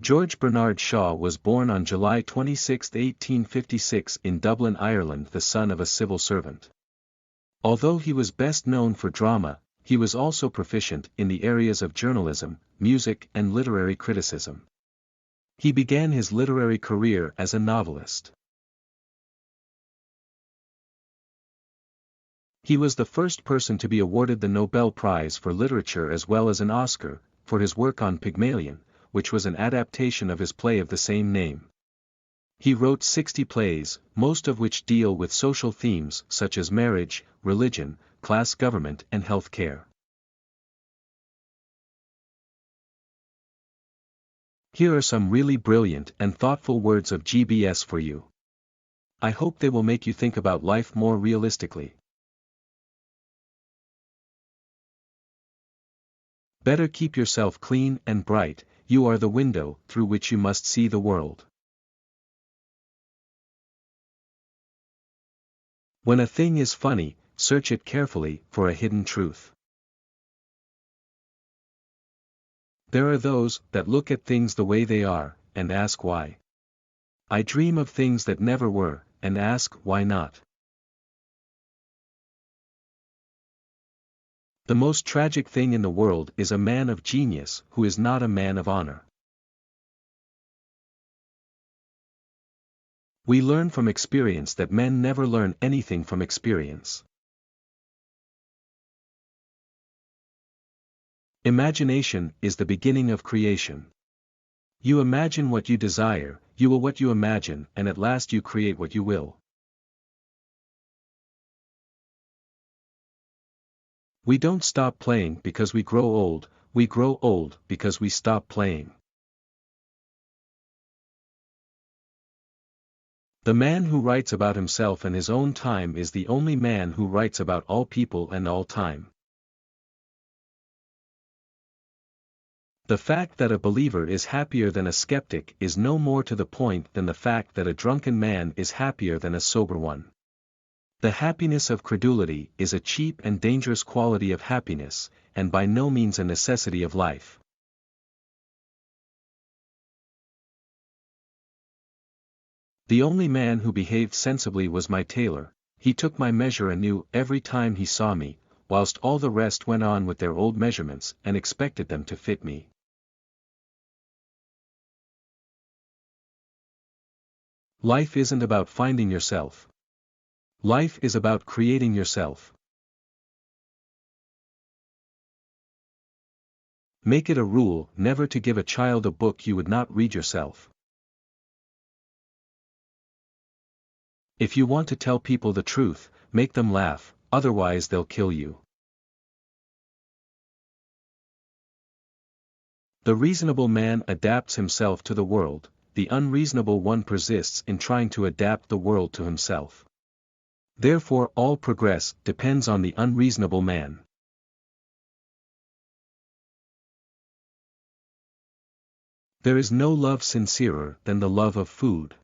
George Bernard Shaw was born on July 26, 1856 in Dublin, Ireland, the son of a civil servant. Although he was best known for drama, he was also proficient in the areas of journalism, music and literary criticism. He began his literary career as a novelist. He was the first person to be awarded the Nobel Prize for Literature as well as an Oscar, for his work on Pygmalion, which was an adaptation of his play of the same name. He wrote 60 plays, most of which deal with social themes such as marriage, religion, class government and health care. Here are some really brilliant and thoughtful words of GBS for you. I hope they will make you think about life more realistically. Better keep yourself clean and bright, you are the window through which you must see the world. When a thing is funny, search it carefully for a hidden truth. There are those that look at things the way they are, and ask why. I dream of things that never were, and ask why not. The most tragic thing in the world is a man of genius who is not a man of honor. We learn from experience that men never learn anything from experience. Imagination is the beginning of creation. You imagine what you desire, you will what you imagine, and at last you create what you will. We don't stop playing because we grow old because we stop playing. The man who writes about himself and his own time is the only man who writes about all people and all time. The fact that a believer is happier than a skeptic is no more to the point than the fact that a drunken man is happier than a sober one. The happiness of credulity is a cheap and dangerous quality of happiness, and by no means a necessity of life. The only man who behaved sensibly was my tailor. He took my measure anew every time he saw me, whilst all the rest went on with their old measurements and expected them to fit me. Life isn't about finding yourself. Life is about creating yourself. Make it a rule never to give a child a book you would not read yourself. If you want to tell people the truth, make them laugh, otherwise they'll kill you. The reasonable man adapts himself to the world, the unreasonable one persists in trying to adapt the world to himself. Therefore all progress depends on the unreasonable man. There is no love sincerer than the love of food.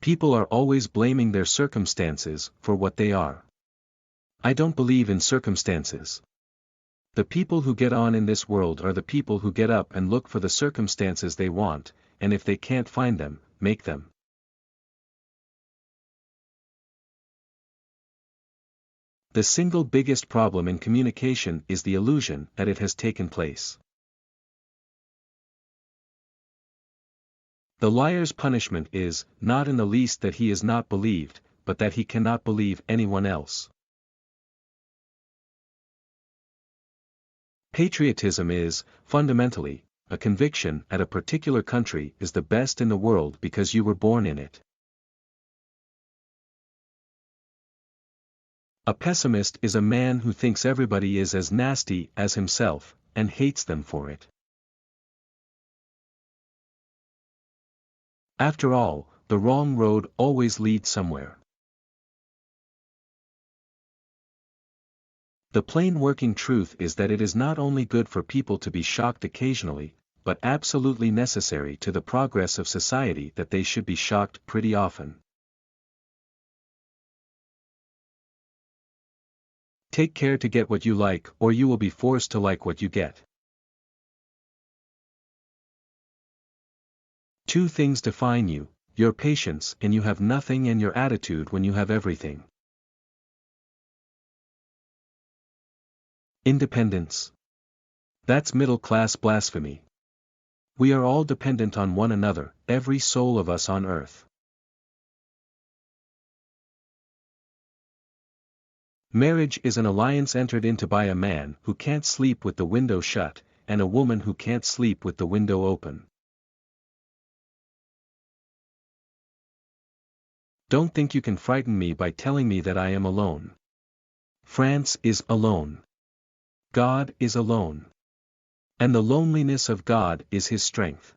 People are always blaming their circumstances for what they are. I don't believe in circumstances. The people who get on in this world are the people who get up and look for the circumstances they want, and if they can't find them, make them. The single biggest problem in communication is the illusion that it has taken place. The liar's punishment is, not in the least that he is not believed, but that he cannot believe anyone else. Patriotism is, fundamentally, a conviction that a particular country is the best in the world because you were born in it. A pessimist is a man who thinks everybody is as nasty as himself, and hates them for it. After all, the wrong road always leads somewhere. The plain working truth is that it is not only good for people to be shocked occasionally, but absolutely necessary to the progress of society that they should be shocked pretty often. Take care to get what you like, or you will be forced to like what you get. Two things define you: your patience and you have nothing, and your attitude when you have everything. Independence. That's middle-class blasphemy. We are all dependent on one another, every soul of us on earth. Marriage is an alliance entered into by a man who can't sleep with the window shut, and a woman who can't sleep with the window open. Don't think you can frighten me by telling me that I am alone. France is alone. God is alone. And the loneliness of God is his strength.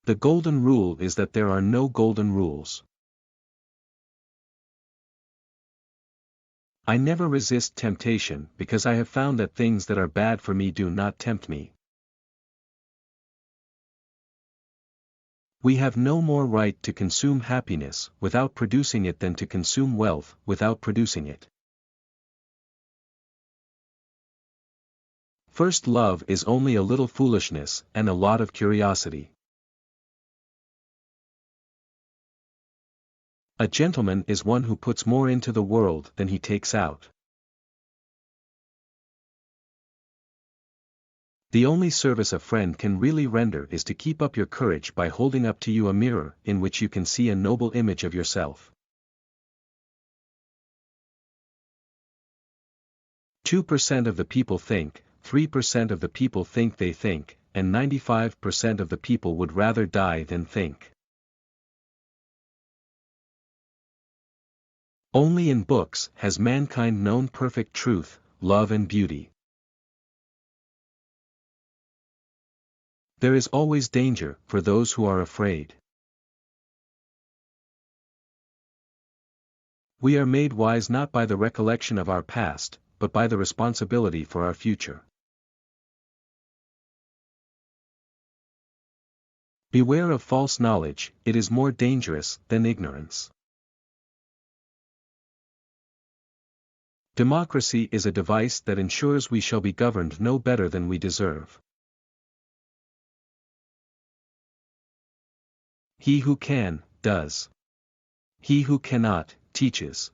The golden rule is that there are no golden rules. I never resist temptation because I have found that things that are bad for me do not tempt me. We have no more right to consume happiness without producing it than to consume wealth without producing it. First love is only a little foolishness and a lot of curiosity. A gentleman is one who puts more into the world than he takes out. The only service a friend can really render is to keep up your courage by holding up to you a mirror in which you can see a noble image of yourself. 2% of the people think, 3% of the people think they think, and 95% of the people would rather die than think. Only in books has mankind known perfect truth, love and beauty. There is always danger for those who are afraid. We are made wise not by the recollection of our past, but by the responsibility for our future. Beware of false knowledge, it is more dangerous than ignorance. Democracy is a device that ensures we shall be governed no better than we deserve. He who can, does. He who cannot, teaches.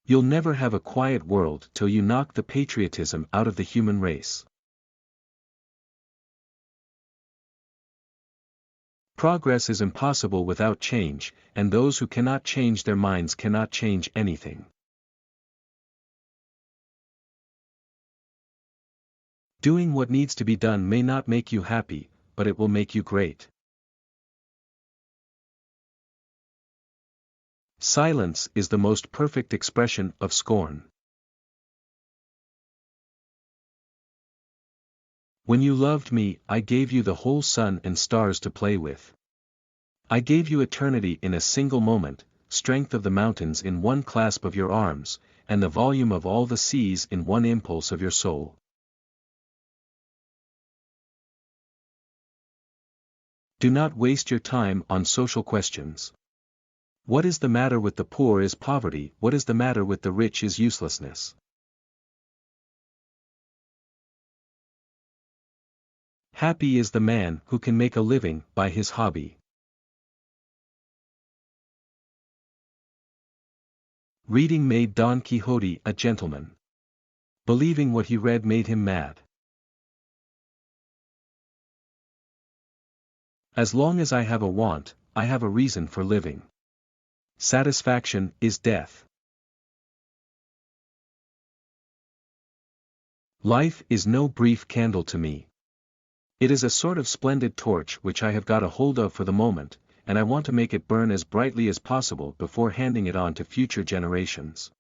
You'll never have a quiet world till you knock the patriotism out of the human race. Progress is impossible without change, and those who cannot change their minds cannot change anything. Doing what needs to be done may not make you happy, but it will make you great. Silence is the most perfect expression of scorn. When you loved me, I gave you the whole sun and stars to play with. I gave you eternity in a single moment, strength of the mountains in one clasp of your arms, and the volume of all the seas in one impulse of your soul. Do not waste your time on social questions. What is the matter with the poor is poverty, what is the matter with the rich is uselessness. Happy is the man who can make a living by his hobby. Reading made Don Quixote a gentleman. Believing what he read made him mad. As long as I have a want, I have a reason for living. Satisfaction is death. Life is no brief candle to me. It is a sort of splendid torch which I have got a hold of for the moment, and I want to make it burn as brightly as possible before handing it on to future generations.